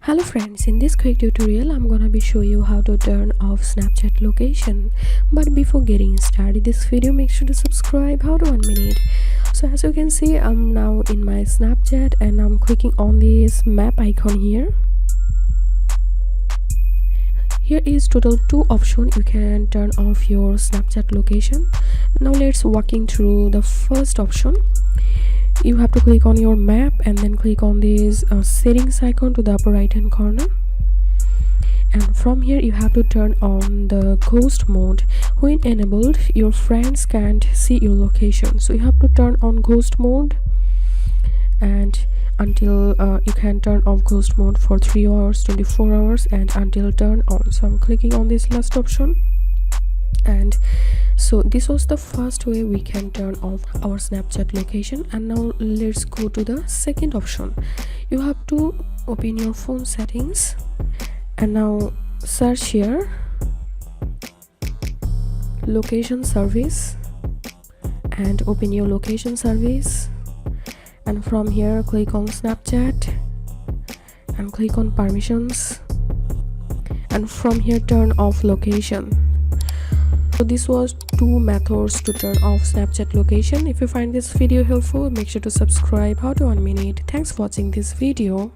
Hello friends, in this quick tutorial I'm gonna be show you how to turn off Snapchat location. But before getting started this video, make sure to subscribe. How to 1 minute. So as you can see, I'm now in my Snapchat and I'm clicking on this map icon here. Here is total 2 options. You can turn off your Snapchat location. Now let's walking through the first option. You have to click on your map and then click on this settings icon to the upper right hand corner, and from here you have to turn on the ghost mode. When enabled, your friends can't see your location, so you have to turn on ghost mode, and until you can turn off ghost mode for 3 hours, 24 hours, and until turn on. So I'm clicking on this last option, and so this was the first way we can turn off our Snapchat location. And now let's go to the second option. You have to open your phone settings and now search here location service and open your location service, and from here click on Snapchat and click on permissions, and from here turn off location. So this was 2 methods to turn off Snapchat location. If you find this video helpful, make sure to subscribe. How to 1 minute. Thanks for watching this video.